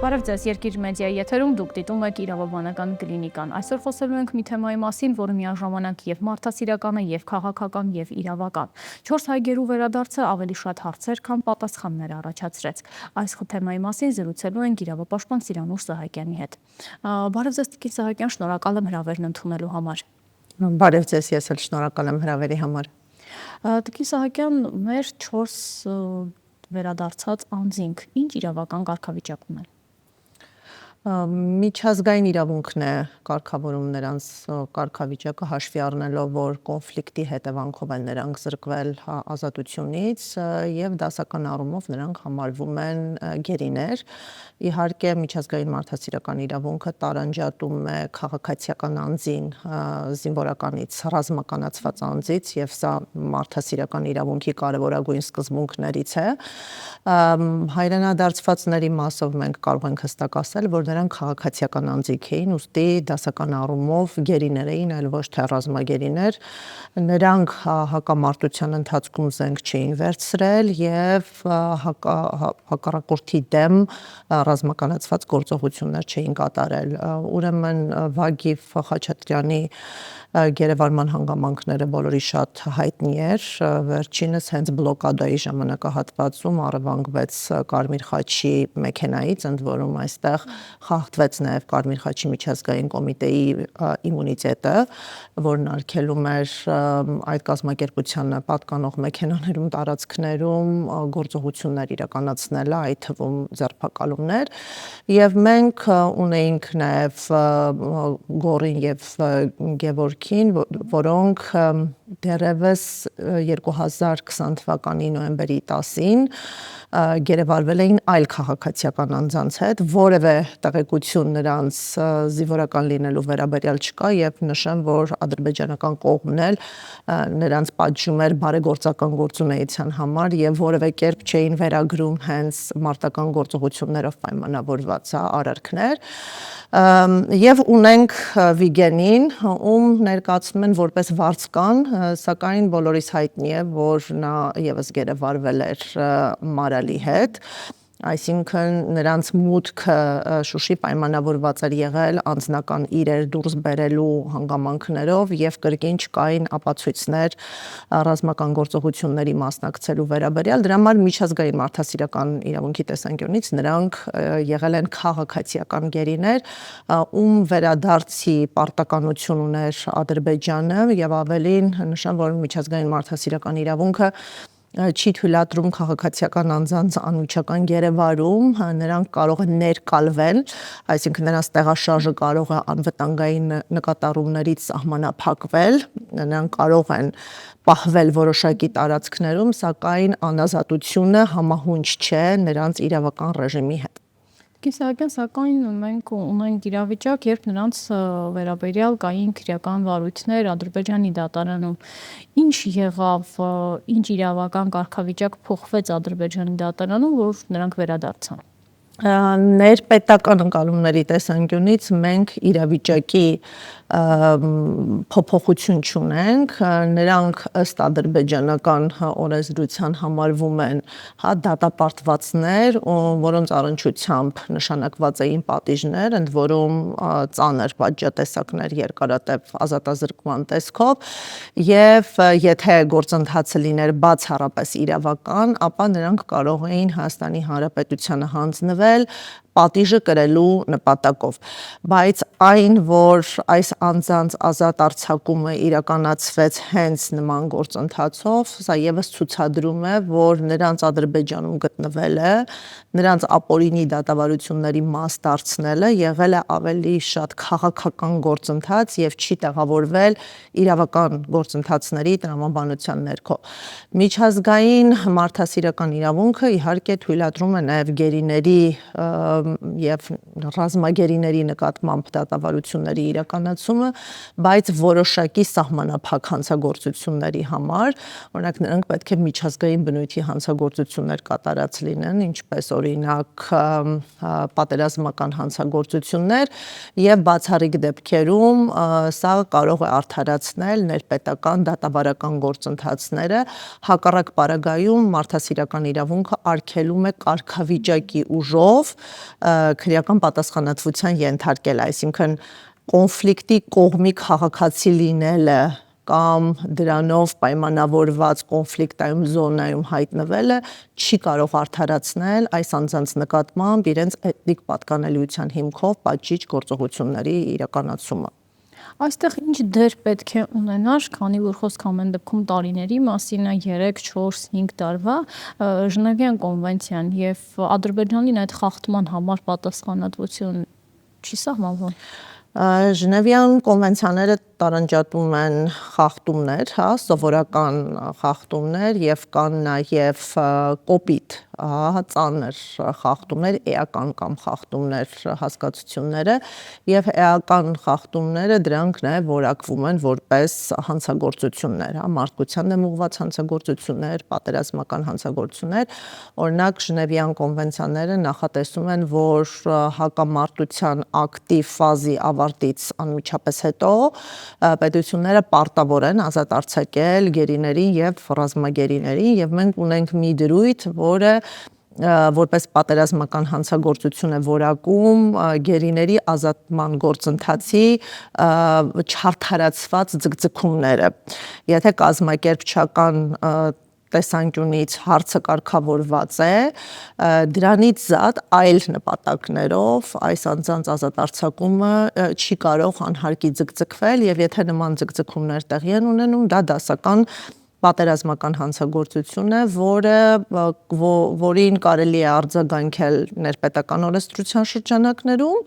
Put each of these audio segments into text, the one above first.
Բարև ձեզ, Երկիր մեդիայի եթերում դուք դիտում եք իրավաբանական կլինիկան։ Այսօր խոսելու ենք մի թեմայի մասին, որը միաժամանակ եւ մարդասիրական է, եւ քաղաքական, եւ իրավական։ 4 հայգերու վերադարձը ավելի շատ հարցեր, քան պատասխաններ առաջացրեց։ Այս թեմայի մասին զրուցելու ենք իրավապաշտպան Սիրանուշ Սահակյանի հետ։ Բարև ձեզ, Տիկին Սահակյան, շնորհակալ եմ հրավերն ընդունելու համար։ Բարև ձեզ, ես էլ շնորհակալ եմ հրավերի համար։ Տիկին Սահակյան, մեր 4 վերադարձած անձինք ինչ իրավական կարգավիճակում են։ Միջազգային իրավունքն է կարգավորում նրանց կարգավիճակը հաշվի առնելով, որ կոնֆլիկտի հետևանքով են նրանք զրկվել ազատությունից եւ դասական առումով նրանք համարվում են գերիներ։ Իհարկե միջազգային մարդասիրական իրավունքը տարանջատում է քաղաքացիական անձին զինվորականից, ռազմականացված անձից եւ սա մարդասիրական իրավունքի կարեւորագույն սկզբունքներից է։ Հայրենադարձվածների մասով մենք կարող ենք հստակ ասել, որ նրանք քաղաքացիական անձիկ էին, ուստի դասական առումով գերիներ էին, այլ ոչ թե ռազմագերիներ։ Նրանք հակամարտության ընթացքում զենք չէին վերցրել եւ հակառակորդի դեմ ռազմականացված գործողություններ չէին կատարել։ Ուրեմն Վագիվ Խաչատրյանի գերեվարման հանգամանքները բոլորի շատ հայտնի էր։ Վերջինս հենց բլոկադայի ժամանակահատվածում առևանգվեց Կարմիր խաչի մեքենայից, ընդ որում այստեղ խախտվեց նաև Կարմիր խաչի միջազգային կոմիտեի իմունիտետը, որն արգելում էր այդ կազմակերպությանը պատկանող մեքենաներում, տարածքներում գործողություններ իրականացնելը, այդ թվում ձերբակալումներ, եւ մենք ունեինք նաև Գորին եւ Գևորգին, որոնք դեռևս 2020 թվականի նոյեմբերի 10-ին գերեվարվել էին այլ քաղաքացիական անձանց հետ, որևէ տեղեկություն նրանց զինվորական լինելու վերաբերյալ չկա եւ նշեմ, որ ադրբեջանական կողմն էլ նրանց պատժում էր բարեգործական գործունեության համար եւ որևէ կերպ չէին վերագրում հենց մարտական գործողություններով պայմանավորված արարքներ։ Եվ ունենք Վիգենին, ում ներկայացնում են որպես վարձկան, սակայն բոլորիս հայտնի է, որ նա եւս գերեվարվել էր Մարալի հետ, այսինքն նրանց մուտքը Շուշի պայմանավորված էր եղել անձնական իրեր դուրս բերելու հանգամանքներով եւ կրկին չկային ապացույցներ ռազմական գործողությունների մասնակցելու վերաբերյալ, դրա համար միջազգային մարդասիրական իրավունքի տեսանկյունից նրանք եղել են քաղաքացիական գերիներ, ում վերադարձի պարտականություն ուներ Ադրբեջանը եւ ավելին նշեմ, որ միջազգային մարդասիրական իրավունքը չի թույլատրում քաղաքացիական անձանց անմիջական գերեվարում, նրանք կարող են ներկալվել, այսինքն նրանց տեղաշարժը կարող է անվտանգային նկատառումներից սահմանափակվել, նրանք կարող են պահվել որոշակի տարածքներում, սակայն անազատությունը համահունչ չէ նրանց իրավական ռեժիմի հետ։ Սահակյան, սակայն մենք ունենք իրավիճակ, երբ նրանց վերաբերյալ կային քրեական վարույթներ Ադրբեջանի դատարանում։ Ինչ եղավ, ինչ իրավական կարգավիճակ փոխվեց Ադրբեջանի դատարանում, որ նրանք վերադարձան։ Ներպետական ընկալումների տեսանկյունից մենք իրավիճակի փոփոխություն չունենք, նրանք ըստ ադրբեջանական օրենսդրության համարվում են դատապարտվածներ, որոնց առնչությամբ նշանակված էին պատիժներ, ընդ որում ծանր պատժատեսակներ երկարատև ազատազրկման տեսքով, եւ եթե գործընթացը լիներ բացառապես իրավական, ապա նրանք կարող էին Հայաստանի Հանրապետությանը հանձնվել պատիժը կրելու նպատակով, բայց այն, որ այս անձանց ազատ արձակումը իրականացվեց հենց նման գործընթացով, սա եւս ցուցադրում է, որ նրանց Ադրբեջանում գտնվելը, նրանց ապօրինի դատավարությունների մաս դարձնելը եղել է ավելի շատ քաղաքական գործընթաց եւ չի տեղավորվել իրավական գործընթացների տրամաբանության ներքո։ Միջազգային մարդասիրական իրավունքը իհարկե թույլատրում է նաեւ գերիների եւ ռազմագերիների նկատմամբ դատավարությունների իրականացումը, բայց որոշակի սահմանափակ հանցագործությունների համար, օրինակ նրանք պետք է միջազգային բնույթի հանցագործություններ կատարած լինեն, ինչպես օրինակ պատերազմական հանցագործություններ, եւ բացառիկ դեպքերում սա կարող է արդարացնել ներպետական դատավարական գործընթացները, հակառակ պարագայում մարդասիրական իրավունքը արգելում է կարգավիճակի ուժով քրեական պատասխանատվության ենթարկել, այսինքն կոնֆլիկտի կողմի քաղաքացի լինելը կամ դրանով պայմանավորված կոնֆլիկտային զոնայում հայտնվելը չի կարող արդարացնել այս անձանց նկատմամբ իրենց էթնիկ պատկանելիության հիմքով պատժիչ գործողությունների իրականացումը։ Այստեղ ինչ դեր պետք է ունենար, քանի որ խոսք ամեն դեպքում տարիների մասին է 3, 4, 5 տարվա Ժնևյան կոնվենցիան եւ Ադրբեջանին այդ խախտման համար պատասխանատվություն չի սահմանվում։ Ժնևյան կոնվենցիաները տարանջատում են խախտումներ, սովորական խախտումներ եւ կան նաեւ կոպիտ, ծանր խախտումներ, էական կամ խախտումներ հասկացությունները եւ էական խախտումները դրանք նաեւ որակվում են որպես հանցագործություններ, մարդկության դեմ ուղղված հանցագործություններ, պատերազմական հանցագործություններ, օրինակ Ժնևյան կոնվենցիաները նախատեսում են, որ հակամարտության ակտիվ ֆազի ավարտից անմիջապես հետո պետությունները պարտավոր են ազատ արձակել գերիներին եւ ռազմագերիներին եւ մենք ունենք մի դրույթ, որը որպես պատերազմական հանցագործություն է որակում գերիների ազատման գործընթացի չարդարացված ձգձգումները։ Եթե կազմակերպչական տեսանկյունից հարցը կարգավորված է, դրանից զատ այլ նպատակներով այս անձանց ազատ արձակումը չի կարող անհարկի ձգձգվել եւ եթե նման ձգձգումներ տեղի են ունենում, դա դասական պատերազմական հանցագործություն է, որին կարելի է արձագանքել ներպետական օրենսդրության շրջանակներում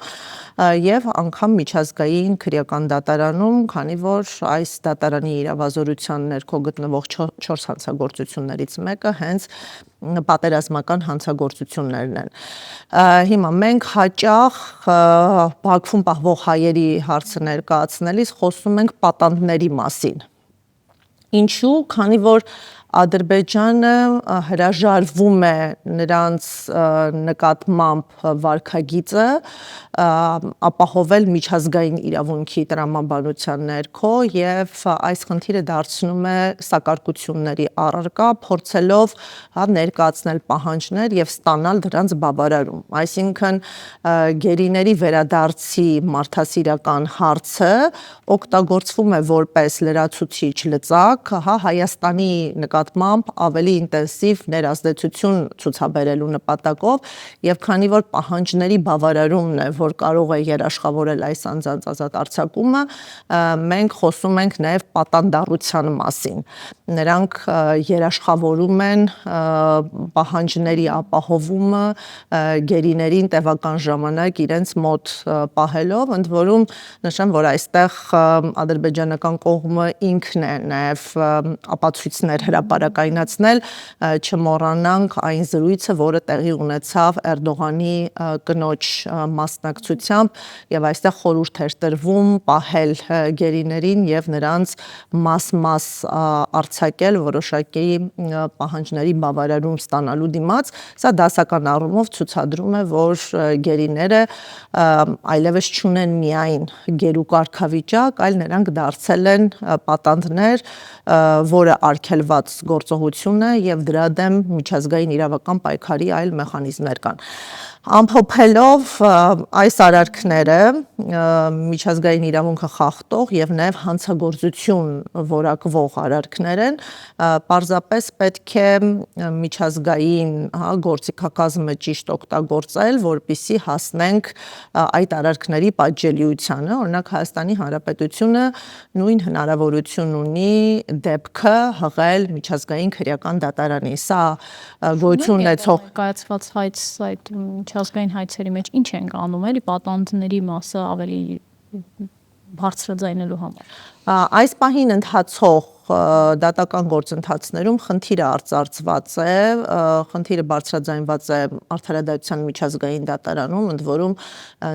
եւ անգամ միջազգային քրեական դատարանում, քանի որ այս դատարանի իրավազորության ներքո գտնվող 4 հանցագործություններից մեկը հենց պատերազմական հանցագործություններն են։ Հիմա մենք հաճախ Բաքվում պահվող հայերի հարցը ներկայացնելիս խոսում ենք պատանդների մասին։ Ինչու՞, քանի որ Ադրբեջանը հրաժարվում է նրանց նկատմամբ վարքագիծը ապահովել միջազգային իրավունքի տրամաբանության ներքո եւ այս խնդիրը դարձնում է սակարկությունների առարկա, փորձելով ներկայացնել պահանջներ եւ ստանալ դրանց բավարարում։ Այսինքն գերիների վերադարձի մարդասիրական հարցը օգտագործվում է որպես լրացուցիչ լծակ Հայաստանի նկատմամբ ավելի ինտենսիվ ներազդեցություն ցուցաբերելու նպատակով եւ քանի որ պահանջների բավարարումն է, որ կարող է երաշխավորել այս անձանց ազատ արձակումը, մենք խոսում ենք նաեւ պատանդառության մասին։ Նրանք երաշխավորում են պահանջների ապահովումը գերիներին տևական ժամանակ իրենց մոտ պահելով, ընդ որում նշեմ, որ այստեղ ադրբեջանական կողմը ինքն է նաեւ ապացույցներ հրապարակայնացնել, չմոռանանք այն զրույցը, որը տեղի ունեցավ Էրդողանի կնոջ մասնակցությամբ եւ այստեղ խորհուրդ էր տրվում պահել գերիներին եւ նրանց մաս արձակել որոշակի պահանջների բավարարում ստանալու դիմաց, սա դասական առումով ցուցադրում է, որ գերիները այլևս չունեն միայն գերու կարգավիճակ, այլ նրանք դարձել են պատանդներ, որը արգելված գործողություն է եւ դրա դեմ միջազգային իրավական պայքարի այլ մեխանիզմներ կան։ Ամփոփելով այս արարքները միջազգային իրավունքը խախտող եւ նաեւ հանցագործություն որակվող արարքներ են, պարզապես պետք է միջազգային գործիքակազմը ճիշտ օգտագործել, որպեսզի հասնենք այդ արարքների պատժելիությանը, օրինակ Հայաստանի Հանրապետությունը նույն հնարավորություն ունի դեպքը հղել միջազգային քրեական դատարանի։ Սա գոյություն ունեցող կայացված այդ միջազգային հայցերի մեջ ինչ են անում, էլի պատանդների մասը ավելի բարձրաձայնելու համար։ Այս պահին ընթացող դատական գործընթացներում խնդիրը արծարծված է, խնդիրը բարձրաձայնված է Արդարադատության միջազգային դատարանում, ընդ որում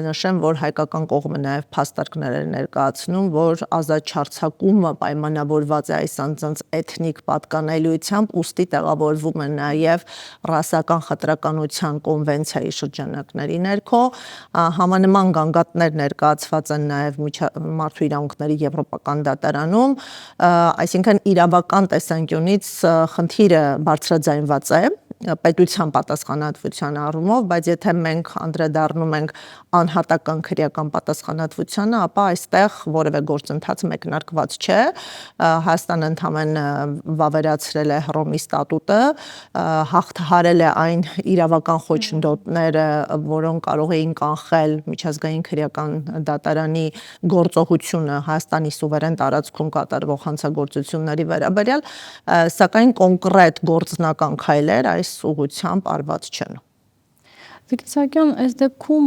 նշեմ, որ հայկական կողմը նաև փաստարկներ է ներկայացնում, որ ազատ չարձակումը պայմանավորված է այս անձանց էթնիկ պատկանելիությամբ, ուստի տեղավորվում է նաև ռասական խտրականության կոնվենցիայի շրջանակների ներքո, համանման գանգատներ ներկայացված են նաև մարդու իրավունքների եվրոպական դատարանում, այսինքն իրավական տեսանկյունից խնդիրը բարձրաձայնված է պետության պատասխանատվության առումով, բայց եթե մենք անդրադառնում ենք անհատական քրեական պատասխանատվությանը, ապա այստեղ որևէ գործընթաց մեկնարկված չէ, Հայաստանը ընդամենը վավերացրել է Հռոմի ստատուտը, հաղթահարել է այն իրավական խոչընդոտները, որոնք կարող էին կանխել միջազգային քրեական դատարանի գործողությունը Հայաստանի սուվերեն տարածքում կատարվող հանցագործությունների վերաբերյալ, սակայն կոնկրետ գործնական քայլեր այս ուղղությամբ արված չեն։ Վիկտոր Սահակյան, այս դեպքում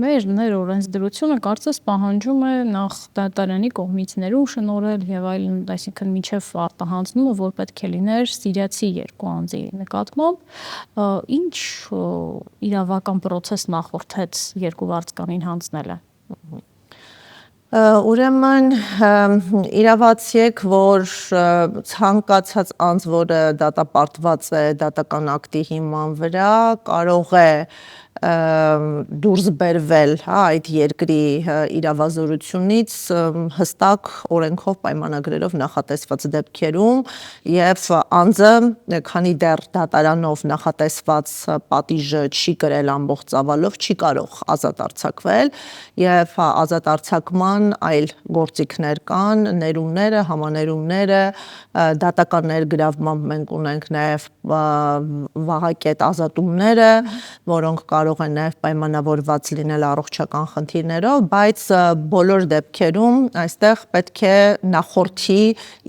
մեր ներօրենսդրությունը կարծես պահանջում է նախ դատարանի կողմից ներում շնորհել եւ այլն, այսինքն միջև արտահանձնումը, որ պետք է լիներ սիրիացի երկու անձի նկատմամբ, ինչ իրավական process նախորդեց երկու վարձկանին հանձնելը։ Ուրեմն իրավացիեք, որ ցանկացած անձ, որը դատապարտված է դատական ակտի հիման վրա, կարող է դուրս բերվել այդ երկրի իրավազորությունից հստակ օրենքով պայմանագրերով նախատեսված դեպքերում եւ անձը քանի դեռ դատարանով նախատեսված պատիժը չի կրել ամբողջ ծավալով չի կարող ազատ արձակվել եւ ազատ արձակման այլ գործիքներ կան, ներումները, համաներումները, դատական ներգրավմամբ մենք ունենք նաեւ վահակետ ազատումները, որոնք կարող են նաև պայմանավորված լինել առողջական խնդիրներով, բայց բոլոր դեպքերում այստեղ պետք է նախորդի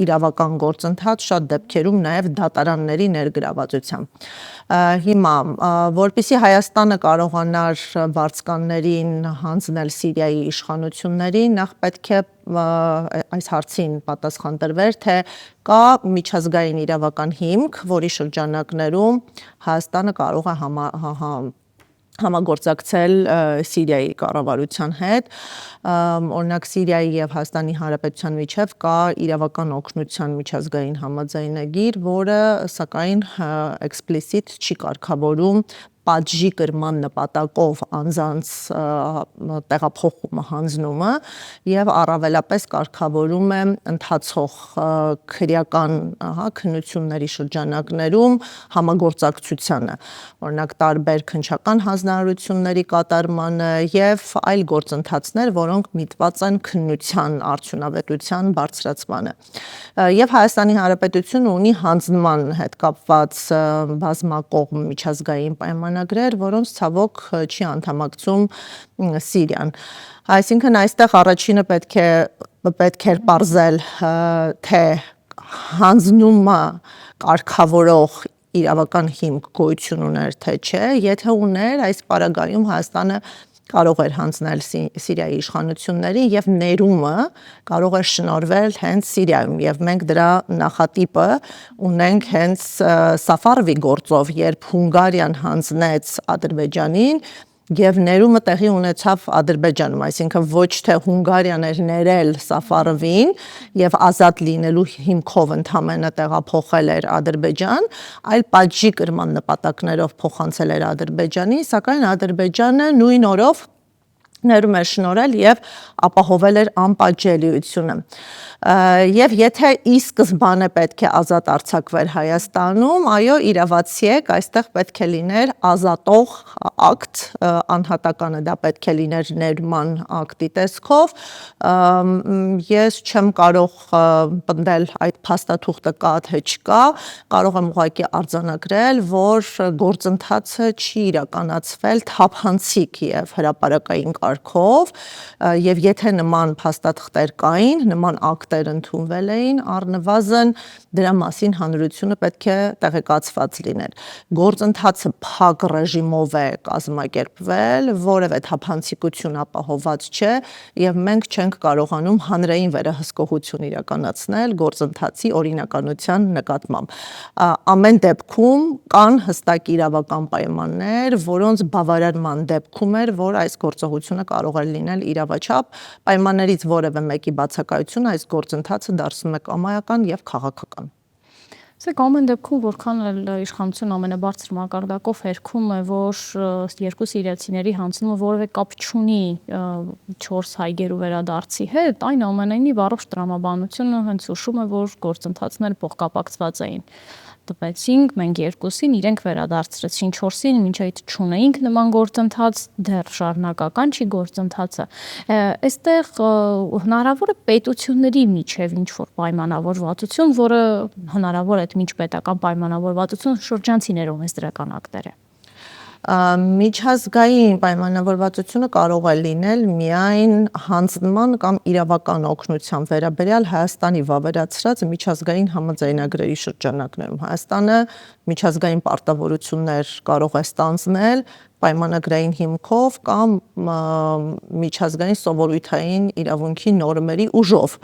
իրավական գործընթաց, շատ դեպքերում նաև դատարանների ներգրավվածությամբ։ Հիմա, որպեսզի Հայաստանը կարողանար վարձկաններին հանձնել Սիրիայի իշխանություններին, նախ պետք է այս հարցին պատասխան տրվեր, թե կա միջազգային իրավական հիմք, որի շրջանակներում Հայաստանը կարող է համագործակցել Սիրիայի կառավարության հետ, օրինակ Սիրիայի եւ Հայաստանի Հանրապետության միջև կա իրավական օգնության միջազգային համաձայնագիր, որը սակայն էքսպլիսիտ չի կարգավորում պատժի կրման նպատակով անձանց տեղափոխումը, հանձնումը եւ առավելապես կարգավորում է ընթացող քրեական քննությունների շրջանակներում համագործակցությանը, օրինակ տարբեր քննչական հանձնարարությունների կատարմանը եւ այլ գործընթացներ, որոնք միտված են քննության արդյունավետության բարձրացմանը։ Եվ Հայաստանի Հանրապետությունը ունի հանձնման հետ կապված բազմակողմ միջազգային պայմանագրեր, որոնց ցավոք չի անդամակցում Սիրիան։ Այսինքն այստեղ առաջինը պետք էր պարզել, թե հանձնումը կարգավորող իրավական հիմք գոյություն ուներ, թե չէ, եթե ուներ, այս պարագայում Հայաստանը կարող էր հանձնել Սիրիայի իշխանություններին եւ ներումը կարող էր շնորհվել հենց Սիրիայում եւ մենք դրա նախատիպը ունենք հենց Սաֆարովի գործով, երբ Հունգարիան հանձնեց Ադրբեջանին եւ ներումը տեղի ունեցավ Ադրբեջանում, այսինքն ոչ թե Հունգարիան էր ներել Սաֆարովին եւ ազատ լինելու հիմքով ընդամենը տեղափոխել էր Ադրբեջան, այլ պատժի կրման նպատակներով փոխանցել էր Ադրբեջանին, սակայն Ադրբեջանը նույն օրով ներում էր շնորհել եւ ապահովել էր անպատժելիությունը։ Եվ եթե ի սկզբանե պետք է ազատ արձակվեր Հայաստանում, այո, իրավացի եք, այստեղ պետք է լիներ ազատող ակտ, անհատականը դա պետք է լիներ ներման ակտի տեսքով։ Ես չեմ կարող պնդել այդ փաստաթուղթը կա թե չկա, կարող եմ ուղղակի արձանագրել, որ գործընթացը չի իրականացվել թափանցիկ եւ հրապարակային կարգով եւ եթե նման փաստաթղթեր կային, նման ակտեր ընդունվել էին, առնվազն դրա մասին հանրությունը պետք է տեղեկացված լիներ։ Գործընթացը փակ ռեժիմով է կազմակերպվել, որևէ թափանցիկություն ապահովված չէ եւ մենք չենք կարողանում հանրային վերահսկողություն իրականացնել գործընթացի օրինականության նկատմամբ։ Ամեն դեպքում կան հստակ իրավական պայմաններ, որոնց բավարարման դեպքում էր, որ այս գործողությունը կարող է լինել իրավաչափ, պայմաններից որևէ մեկի բացակայությունը այս գործընթացը դարձնում է կամայական եւ քաղաքական։ Սեք ամեն դեպքում որքան էլ իշխանությունը ամենաբարձր մակարդակով հերքում է, որ երկու սիրիացիների հանձնումը որևէ կապ չունի 4 հայգերու վերադարձի հետ, այն ամենայնիվ առողջ տրամաբանությունը հենց հուշում է, որ գործընթացները փոխկապակցված էին։ Տպեցինք մենք երկուսին, իրենք վերադարձրեցին 4-ին, մինչ այդ չունեինք նման գործընթաց, դեռ շարունակական չի գործընթացը։ Այստեղ հնարավոր է պետությունների միջև ինչ-որ պայմանավորվածություն, որը հնարավոր է միջպետական պայմանավորվածություն շրջանցիներով այս դրական ակտերը։ Միջազգային պայմանավորվածությունը կարող է լինել միայն հանձնման կամ իրավական օգնության վերաբերյալ Հայաստանի վավերացրած միջազգային համաձայնագրերի շրջանակներում։ Հայաստանը միջազգային պարտավորություններ կարող է ստանձնել պայմանագրային հիմքով կամ միջազգային սովորույթային իրավունքի նորմերի ուժով։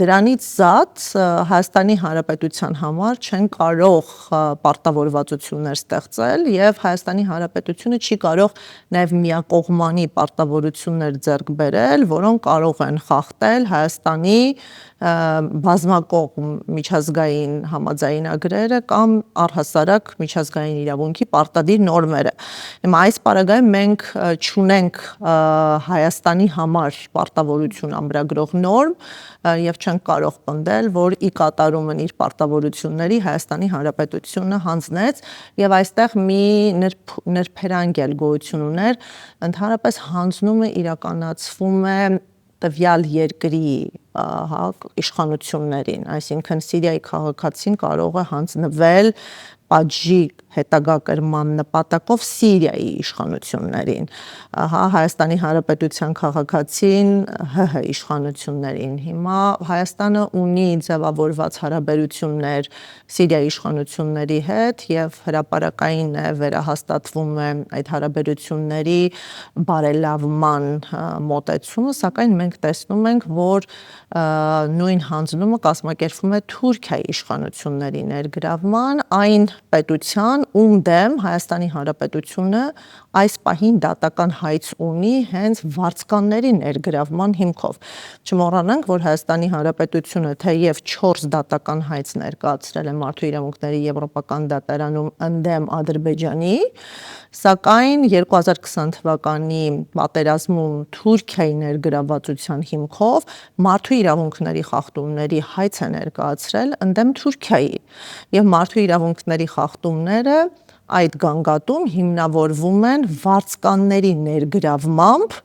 Դրանից զատ Հայաստանի Հանրապետության համար չեն կարող պարտավորվածություններ ստեղծել եւ Հայաստանի Հանրապետությունը չի կարող նաեւ միակողմանի պարտավորություններ ձեռք բերել, որոնք կարող են խախտել Հայաստանի բազմակողմ միջազգային համաձայնագրերը կամ առհասարակ միջազգային իրավունքի պարտադիր նորմերը։ Հիմա այս պարագայում մենք չունենք Հայաստանի համար պարտավորություն ամրագրող նորմ եւ չենք կարող պնդել, որ ի կատարումն իր պարտավորությունների Հայաստանի Հանրապետությունը հանձնեց եւ այստեղ մի նրբերանգ էլ գոյություն ուներ, ընդհանրապես հանձնումը իրականացվում է տվյալ երկրի իշխանություններին, այսինքն Սիրիայի քաղաքացին կարող է հանձնվել պատժի հետագա կրման նպատակով Սիրիայի իշխանություններին, Հայաստանի Հանրապետության քաղաքացին ՀՀ իշխանություններին։ Հիմա Հայաստանը ունի ձևավորված հարաբերություններ Սիրիայի իշխանությունների հետ եւ հրապարակային է վերահաստատվում է այդ հարաբերությունների բարելավման մոտեցումը, սակայն մենք տեսնում ենք, որ նույն հանձնումը կազմակերպվում է Թուրքիայի իշխանությունների ներգրավման այն պետության, ում դեմ Հայաստանի Հանրապետությունը այս պահին դատական հայց ունի հենց վարձկանների ներգրավման հիմքով։ Չմոռանանք, որ Հայաստանի Հանրապետությունը թեև 4 դատական հայց ներկայացրել է Մարդու իրավունքների եվրոպական դատարանում ընդդեմ Ադրբեջանի, սակայն 2020 թվականի պատերազմում Թուրքիայի ներգրավվածության հիմքով մարդու իրավունքների խախտումների հայց է ներկայացրել ընդդեմ Թուրքիայի եւ մարդու իրավունքների խախտումները այդ գանգատում հիմնավորվում են վարձկանների ներգրավմամբ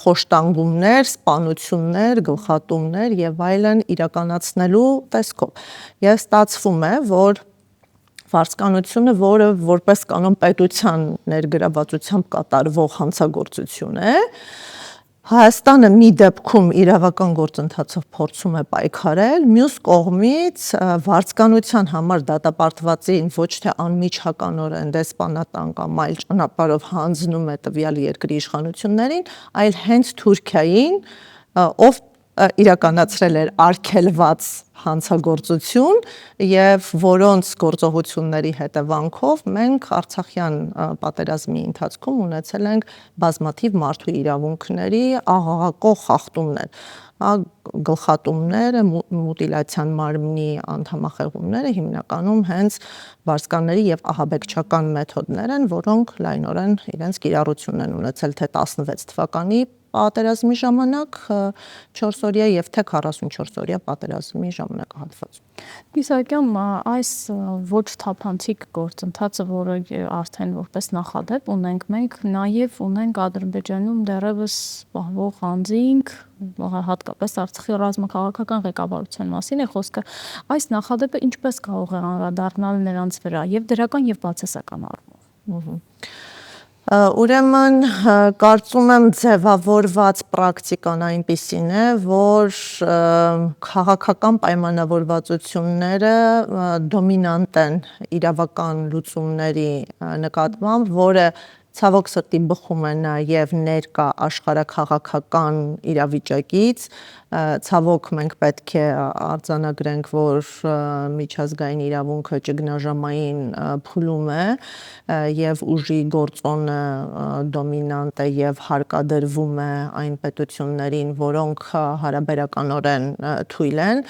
խոշտանգումներ, սպանություններ, գլխատումներ եւ այլն իրականացնելու տեսքով։ Եվ ստացվում է, որ վարձկանությունը, որը որպես կանոն պետության ներգրավվածությամբ կատարվող հանցագործություն է, Հայաստանը մի դեպքում իրավական գործընթացով փորձում է պայքարել, մյուս կողմից վարձկանության համար դատապարտվածին ոչ թե անմիջականորեն դեսպանատան կամ այլ ճանապարհով հանձնում է տվյալ երկրի իշխանություններին, այլ հենց Թուրքիային, ով իրականացրել էր արգելված հանցագործություն եւ որոնց գործողությունների հետևանքով մենք Արցախյան պատերազմի ընթացքում ունեցել ենք բազմաթիվ մարդու իրավունքների աղաղակող խախտումներ, գլխատումները, մուտիլացիան մարմնի անդամախեղումները հիմնականում հենց վարձկանների եւ ահաբեկչական մեթոդներ են, որոնք լայնորեն իրենց կիրառությունն են ունեցել թե 16 թվականի պատերազմի ժամանակ 4-օրյա եւ թե 44-օրյա պատերազմի ժամանակահատվածում։ Իսահակյան, այս ոչ թափանցիկ գործընթացը, որը արդեն որպես նախադեպ ունենք մենք, նաեւ ունենք Ադրբեջանում դեռևս պահվող անձինք, հատկապես Արցախի ռազմաքաղաքական ղեկավարության մասին է խոսքը, այս նախադեպը ինչպես կարող է անդրադառնալ նրանց վրա եւ դրական եւ բացասական առումով։ Ուրեմն կարծում եմ ձևավորված պրակտիկան այնպիսին է, որ քաղաքական պայմանավորվածությունները դոմինանտ են իրավական լուծումների նկատմամբ, որը ցավոք սրտի բխում է նաև ներկա աշխարհաքաղաքական իրավիճակից, ցավոք մենք պետք է արձանագրենք, որ միջազգային իրավունքը ճգնաժամային փուլում է եւ ուժի գործոնը դոմինանտ է եւ հարկադրվում է այն պետություններին, որոնք հարաբերականորեն թույլ են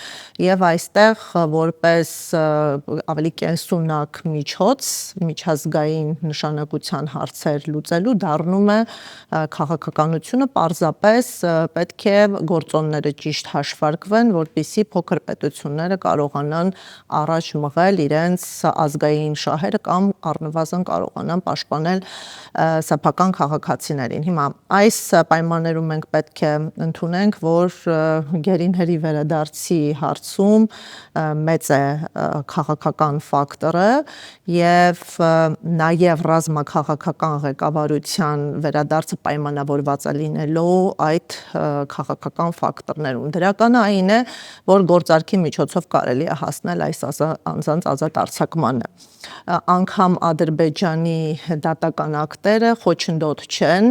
եւ այստեղ որպես ավելի կենսունակ միջոց միջազգային նշանակության հարցեր լուծելու դառնում է քաղաքականությունը պարզապես պետք է գործոնները ճիշտ հաշվարկվեն, որպեսզի փոքր պետությունները կարողանան առաջ մղել իրենց ազգային շահերը կամ առնվազն կարողանան պաշտպանել սեփական քաղաքացիներին։ Հիմա այս պայմաններում մենք պետք է ընդունենք, որ գերիների վերադարձի հարցում մեծ է քաղաքական ֆակտորը եւ նաեւ ռազմաքաղաքական ղեկավարության վերադարձը պայմանավորված է լինելու այդ քաղաքական ֆակտորներում։ Դրականը այն է, որ գործարքի միջոցով կարելի է հասնել այս անձանց ազատ արձակմանը։ Անգամ Ադրբեջանի դատական ակտերը խոչընդոտ չեն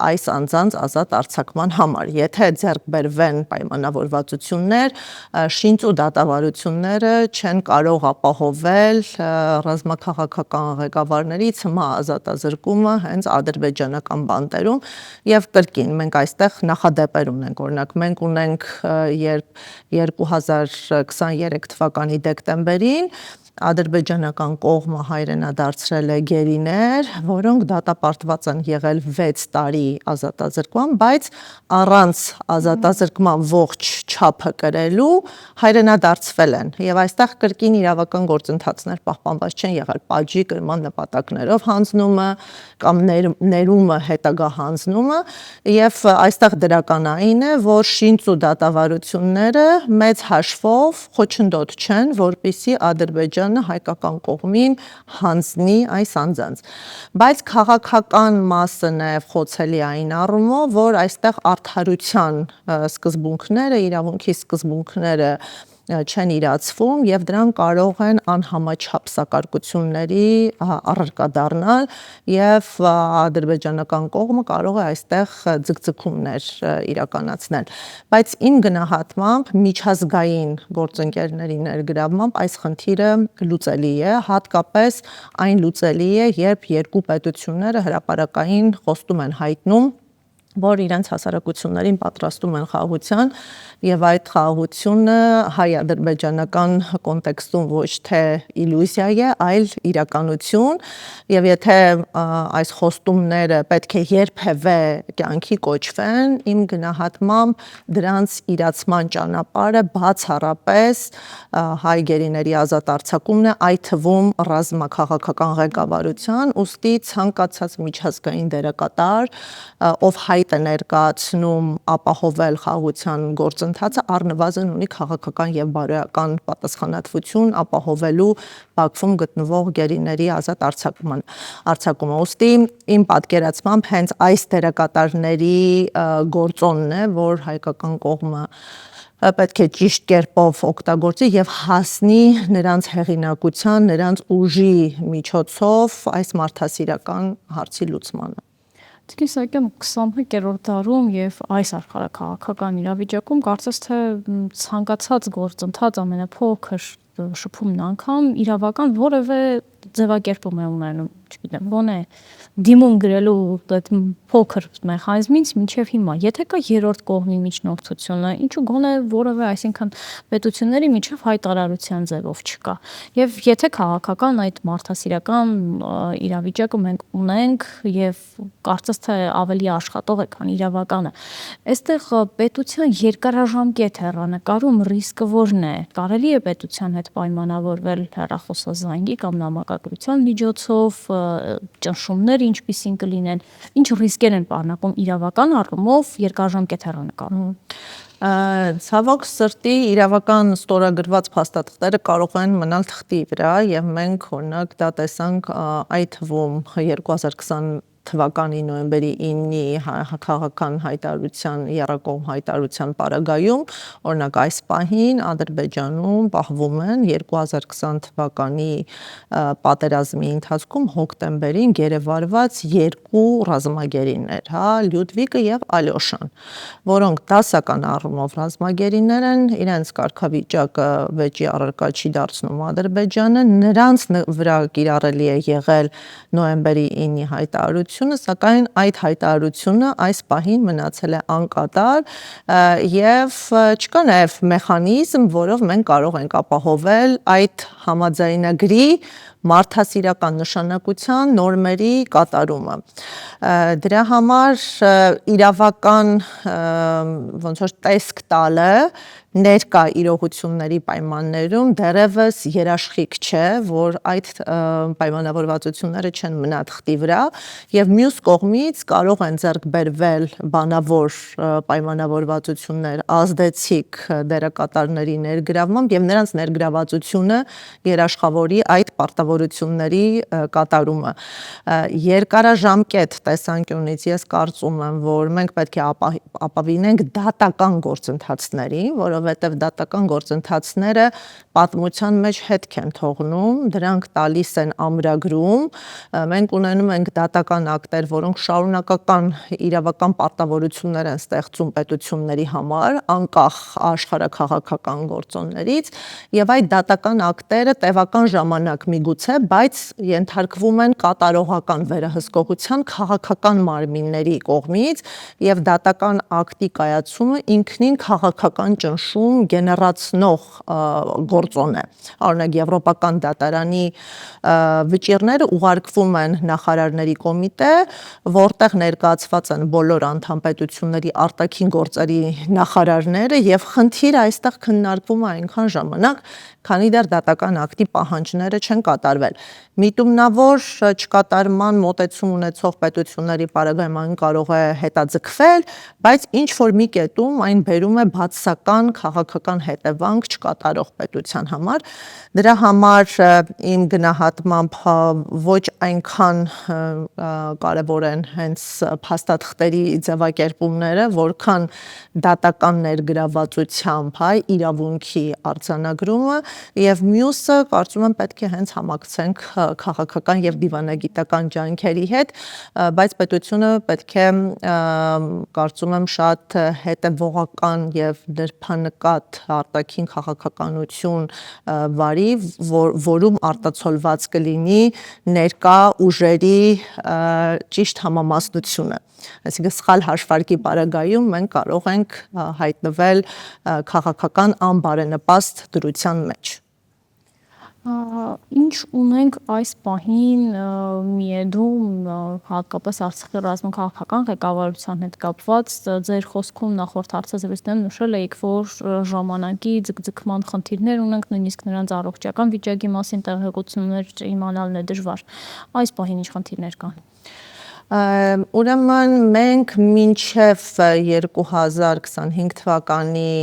այս անձանց ազատ արձակման համար։ Եթե ձեռք բերվեն պայմանավորվածություններ, շինծ ու դատավարությունները չեն կարող ապահովել ռազմաքաղաքական ղեկավարների ցմահ ազատազրկումը հենց ադրբեջանական բանտերում եւ կրկին մենք այստեղ նախադեպեր ունենք, օրինակ մենք ունենք, երբ 2023 թվականի դեկտեմբերին ադրբեջանական կողմը հայրենադարձրել է գերիներ, որոնք դատապարտված են եղել 6 տարի ազատազրկման, բայց առանց ազատազրկման ողջ չափը կրելու հայրենադարձվել են։ Եվ այստեղ կրկին իրավական գործընթացներ պահպանված չեն եղել պատժի կրման նպատակներով հանձնումը կամ ներումը հետագա հանձնումը, եւ այստեղ դրական այն է, որ շինծ ու դատավարությունները մեծ հաշվով խոչընդոտ չեն, որպեսզի Ադրբեջանը հայկական կողմին հանձնի այս անձանց։ Բայց քաղաքական մասը նաև խոցելի այն առումով, որ այստեղ արդարության սկզբունքները, իրավունքի սկզբունքները չեն իրացվում եւ դրան կարող են անհամաչափ սակարկությունների առարկա դառնալ եւ ադրբեջանական կողմը կարող է այստեղ ձգձգումներ իրականացնել, բայց իմ գնահատմամբ միջազգային գործընկերների ներգրավմամբ այս խնդիրը լուծելի է, հատկապես այն լուծելի է, երբ երկու պետությունները հրապարակային խոստում են հայտնում, որ իրենց հասարակություններին պատրաստում են խաղաղության եւ այդ խաղաղությունը հայ-ադրբեջանական կոնտեքստում ոչ թե իլյուզիա է, այլ իրականություն եւ եթե այս խոստումները պետք է երբևէ կյանքի կոչվեն, իմ գնահատմամբ դրանց իրացման ճանապարհը բացառապես հայ գերիների ազատ արձակումն է, այդ թվում ռազմաքաղաքական ղեկավարության, ուստի ցանկացած միջազգային դերակատար, ով հայտ է ներկայացնում ապահովել խաղաղության գործընթացը, առնվազն ունի քաղաքական եւ բարոյական պատասխանատվություն ապահովելու Բաքվում գտնվող գերիների ազատ արձակումը։ Ուստի իմ պատկերացմամբ հենց այս դերակատարների գործոնն է, որ հայկական կողմը պետք է ճիշտ կերպով օգտագործի եւ հասնի նրանց հեղինակության, նրանց ուժի միջոցով այս մարդասիրական հարցի լուծմանը։ Տիկին Սահակյան, 21-րդ դարում եւ այս աշխարհաքաղաքական իրավիճակում կարծես թե ցանկացած գործընթաց ամենափոքր շփումն անգամ իրավական որևէ ձևակերպում է ունենում, չգիտեմ, ոնե դիմում գրելու այդ փոքր մեխանիզմից մինչև հիմա։ Եթե կա երրորդ կողմի միջնորդությունը, ինչու գոնե որևէ, այսինքն պետությունների միջև հայտարարության ձևով չկա։ Եվ եթե քաղաքական այդ մարդասիրական իրավիճակը մենք ունենք եւ կարծես թե ավելի աշխատող է, քան իրավականը, այստեղ պետության երկարաժամկետ հեռանկարում ռիսկը որն է։ Կարելի է պետության հետ պայմանավորվել հեռախոսազանգի կամ նամակագրության միջոցով, ճնշումներ ինչպիսին կլինեն, ինչ ռիսկեր են պարունակում իրավական առումով երկարաժամկետ հեռանկարում։ Ցավոք սրտի իրավական ստորագրված փաստաթղթերը կարող են մնալ թղթի վրա եւ մենք օրինակ դա տեսանք այդ թվում 2020 թվականի նոյեմբերի 9-ի քաղաքական հայտարարության եռակողմ հայտարարության պարագայում օրինակ այս պահին Ադրբեջանում պահվում են 2020 թվականի պատերազմի ընթացքում հոկտեմբերին գերեվարված երկու ռազմագերիներ, Լյուդվիկը եւ Ալյոշան, որոնք դասական առումով ռազմագերիներ են, իրենց կարգավիճակը վեճի առարկա չի դարձնում Ադրբեջանը, նրանց վրա կիրառելի է եղել նոյեմբերի 9-ի հայտարարությունը, սակայն այդ հայտարարությունը այս պահին մնացել է անկատար եւ չկա նաեւ մեխանիզմ, որով մենք կարող ենք ապահովել այդ համաձայնագրի մարդասիրական նշանակության նորմերի կատարումը։ Դրա համար իրավական ոնց որ տեսք տալը ներկա իրողությունների պայմաններում դեռևս երաշխիք չէ, որ այդ պայմանավորվածությունները չեն մնա թղթի վրա եւ մյուս կողմից կարող են ձեռք բերվել բանավոր պայմանավորվածություններ ազդեցիկ դերակատարների ներգրավմամբ եւ նրանց ներգրավվածությունը երաշխավորի այդ պարտավորությունների կատարումը։ Երկարաժամկետ տեսանկյունից ես կարծում եմ, որ մենք պետք է ապավինենք դատական գործընթացներին, որովհետև դատական գործընթացները պատմության մեջ հետք են թողնում, դրանք տալիս են ամրագրում, մենք ունենում ենք դատական ակտեր, որոնք շարունակական իրավական պարտավորություններ են ստեղծում պետությունների համար, անկախ աշխարհաքաղաքական գործոններից, եւ այդ դատական ակտերը տևական ժամանակ միգուցե, բայց ենթարկվում են կատարողական վերահսկողության քաղաքական մարմինների կողմից եւ դատական ակտի կայացումը ինքնին քաղաքական ճնշում գեներացնող գործոն է։ Օրինակ Եվրոպական դատարանի վճիռները ուղարկվում են նախարարների կոմիտե, որտեղ ներկայացված են բոլոր անդամ պետությունների արտաքին գործերի նախարարները եւ խնդիրը այստեղ քննարկվում է այնքան ժամանակ, քանի դեռ դատական ակտի պահանջները չեն կատարվել։ Միտումնավոր չկատարման մոտեցում ունեցող պետությունների պարագայում կարող է հետաձգվել, բայց ինչ որ մի կետում այն բերում է բացասական քաղաքական հետևանք չկատարող պետության համար։ Դրա համար իմ գնահատմամբ ոչ այնքան կարևոր են հենց փաստաթղթերի ձևակերպումները, որքան դատական ներգրավվածությամբ իրավունքի արձանագրումը եւ մյուսը կարծում եմ պետք է հենց համակցենք քաղաքական եւ դիվանագիտական ջանքերի հետ, բայց պետությունը պետք է կարծում եմ շատ հետևողական եւ դրբանկատ արտաքին քաղաքականություն վարի, որում արտացոլված կլինի ներկա ուժերի ճիշտ համամասնությունը։ Այսինքն սխալ հաշվարկի պարագայում մենք կարող ենք հայտնվել քաղաքական անբարենպաստ դրության մեջ։ Ինչ ունենք այս պահին միեդում հատկապես Արցախի ռազմաքաղաքական ղեկավարության հետ կապված, ձեր խոսքում նախորդ հարցազրույցներում նշել էիք, որ ժամանակի ձգձգման խնդիրներ ունենք, նույնիսկ նրանց առողջական վիճակի մասին տեղեկություններ իմանալն է դժվար։ Այս պահին ինչ խնդիրներ կան։ Ուրեմն մենք մինչև 2025 թվականի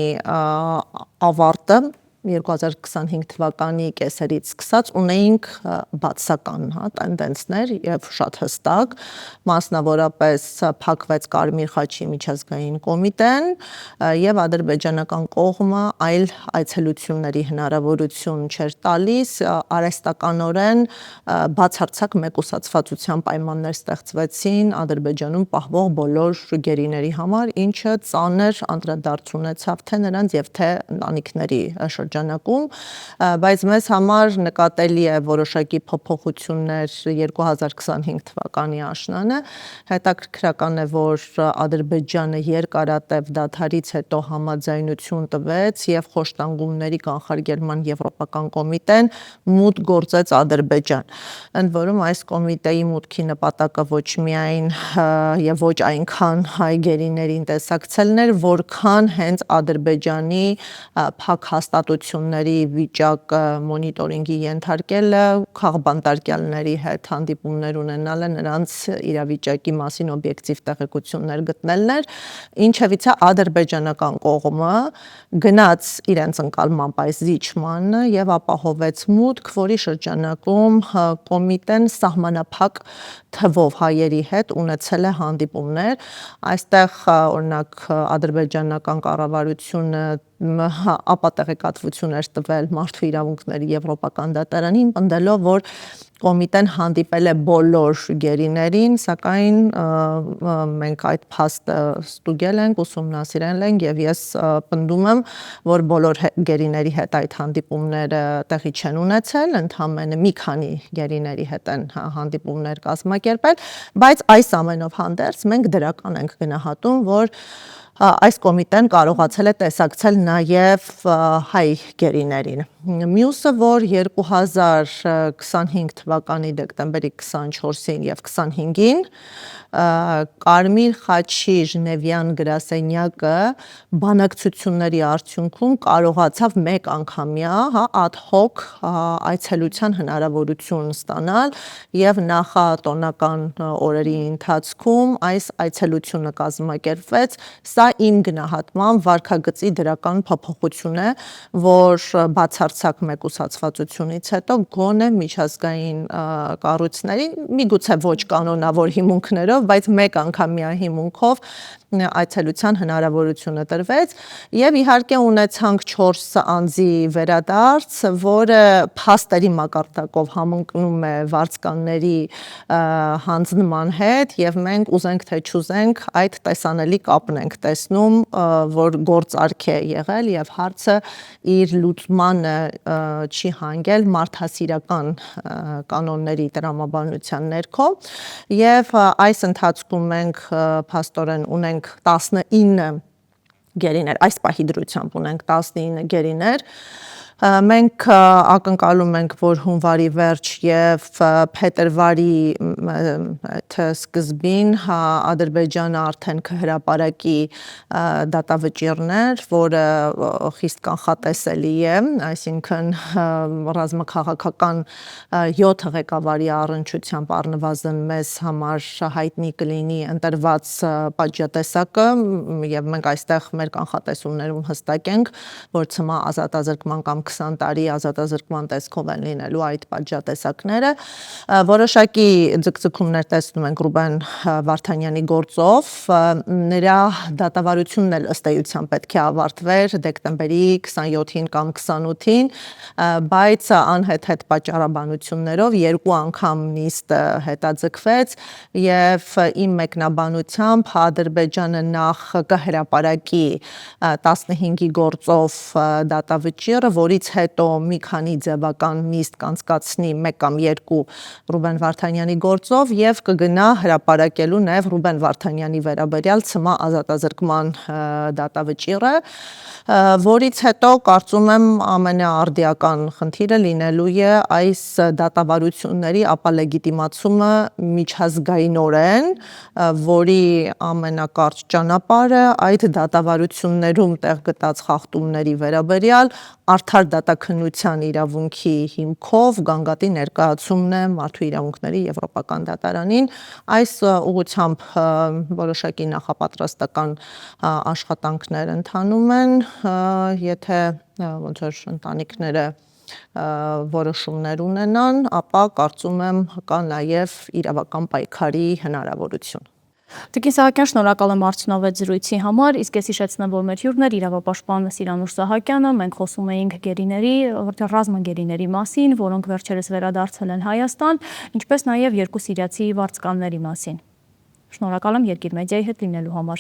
ավարտը 2025 թվականի կեսերից սկսած ունեինք բացասական տենդենսներ եւ շատ հստակ, մասնավորապես փակվեց Կարմիր խաչի միջազգային կոմիտեն եւ ադրբեջանական կողմը այլ այցելությունների հնարավորություն չէր տալիս, արհեստականորեն բացարձակ մեկուսացվածության պայմաններ ստեղծվեցին Ադրբեջանում պահվող բոլոր գերիների համար, ինչը ծանր անդրադարձ ունեցավ թե նրանց եւ թե ընտանիքների շրջանակում, բայց մեզ համար նկատելի է որոշակի փոփոխություններ 2025 թվականի աշնանը, հետաքրքրական է, որ Ադրբեջանը երկարատև դադարից հետո համաձայնություն տվեց եւ խոշտանգումների կանխարգելման եվրոպական կոմիտեն մուտք գործեց Ադրբեջան։ Ընդ որում այս կոմիտեի մուտքի նպատակը ոչ միայն եւ ոչ այնքան հայ գերիներին տեսակցելն էր, որքան հենց Ադրբեջանի փակ հաստատությունները դատավարությունների վիճակը մոնիտորինգի ենթարկելը, քաղբանտարկյալների հետ հանդիպումներ ունենալը, նրանց իրավիճակի մասին օբյեկտիվ տեղեկություններ գտնելն էր, ինչևիցե ադրբեջանական կողմը գնաց իրենց ընկալմամբ այս զիջմանը եւ ապահովեց մուտք, որի շրջանակում կոմիտեն սահմանափակ թվով հայերի հետ ունեցել է հանդիպումներ։ Այստեղ օրինակ ադրբեջանական կառավարությունը ապատեղեկատվություն էր տվել Մարդու իրավունքների եվրոպական դատարանին, պնդելով, որ կոմիտեն հանդիպել է բոլոր գերիներին, սակայն մենք այդ փաստը ստուգել ենք, ուսումնասիրել ենք եւ ես պնդում եմ, որ բոլոր գերիների հետ այդ հանդիպումները տեղի չեն ունեցել, ընդամենը մի քանի գերիների հետ են հանդիպումներ կազմակերպել, բայց այս ամենով հանդերձ մենք դրական ենք գնահատում, որ այս կոմիտեն կարողացել է տեսակցել նաև հայ գերիներին։ Մյուսը, որ 2025 թվականի դեկտեմբերի 24-ին եւ 25-ին Կարմիր խաչի Ժնևյան գրասենյակը բանակցությունների արդյունքում կարողացավ մեկ անգամյա ad hoc այցելության հնարավորություն ստանալ եւ նախատոնական օրերի ընթացքում այս այցելությունը կազմակերպվեց։ Սա իմ գնահատմամբ վարքագծի դրական փոփոխություն է, որ բացարձակ մեկուսացվածությունից հետո գոնե միջազգային կառույցների, միգուցե ոչ կանոնավոր հիմունքներով, բայց մեկ անգամյա հիմունքով այցելության հնարավորությունը տրվեց եւ իհարկե ունեցանք 4 անձի վերադարձ, որը փաստերի մակարդակով համընկնում է վարձկանների հանձնման հետ եւ մենք ուզենք թե չուզենք այդ տեսանելի կապն ենք տեսնում, որ գործարք է եղել եւ հարցը իր լուծմանը չի հանգել մարդասիրական կանոնների տրամաբանության ներքո եւ այս ընթացքում մենք փաստորեն ունենք 19 գերիներ, այս պահի դրությամբ ունենք 19 գերիներ, մենք ակնկալում ենք, որ հունվարի վերջ եւ փետրվարի սկզբին Ադրբեջանը արդեն կհրապարակի դատավճիռներ, որը խիստ կանխատեսելի է, այսինքն ռազմաքաղաքական 7 ղեկավարի առնչությամբ առնվազն մեզ համար հայտնի կլինի ընտրված պատժատեսակը եւ մենք այստեղ մեր կանխատեսումներում հստակ ենք, որ ցմահ ազատազրկման կամ 20 տարի ազատազրկման տեսքով են լինելու այդ պատժատեսակները։ Որոշակի ձգձգումներ տեսնում ենք Ռուբեն Վարդանյանի գործով, նրա դատավարությունն էլ ըստ էության պետք է ավարտվեր դեկտեմբերի 27-ին կամ 28-ին, բայց անհետ պատճառաբանություններով 2 անգամ նիստը հետաձգվեց եւ իմ մեկնաբանությամբ Ադրբեջանը նախ կհրապարակի 15-ի գործով դատավճիռը, որից հետո մի քանի ձևական նիստ կանցկացնի 1 կամ 2 Ռուբեն Վարդանյանի գործով եւ կգնա հրապարակելու նաեւ Ռուբեն Վարդանյանի վերաբերյալ ցմահ ազատազրկման դատավճիռը, որից հետո կարծում եմ ամենաարդիական խնդիրը լինելու է այս դատավարությունների ապալեգիտիմացումը միջազգայինորեն, որի ամենակարճ ճանապարհը այդ դատավարություններում տեղ գտած խախտումների վերաբերյալ արդար դատաքննության իրավունքի հիմքով գանգատի ներկայացումն է Մարդու իրավունքների եվրոպական դատարանին։ Այս ուղղությամբ որոշակի նախապատրաստական աշխատանքներ ընթանում են, եթե ոնց որ ընտանիքները որոշումներ ունենան, ապա կարծում եմ կա նաև իրավական պայքարի հնարավորություն։ Տիկին Սահակյան, շնորհակալ եմ արդյունավետ զրույցի համար, իսկ ես հիշեցնեմ, որ մեր հյուրն էր իրավապաշտպան Սիրանուշ Սահակյանը, մենք խոսում էինք գերիների, ռազմագերիների մասին, որոնք վերջերս վերադարձել են Հայաստան, ինչպես նաև 2 սիրիացի վարձկանների մասին։ Շնորհակալ եմ Երկիր մեդիայի հետ լինելու համար։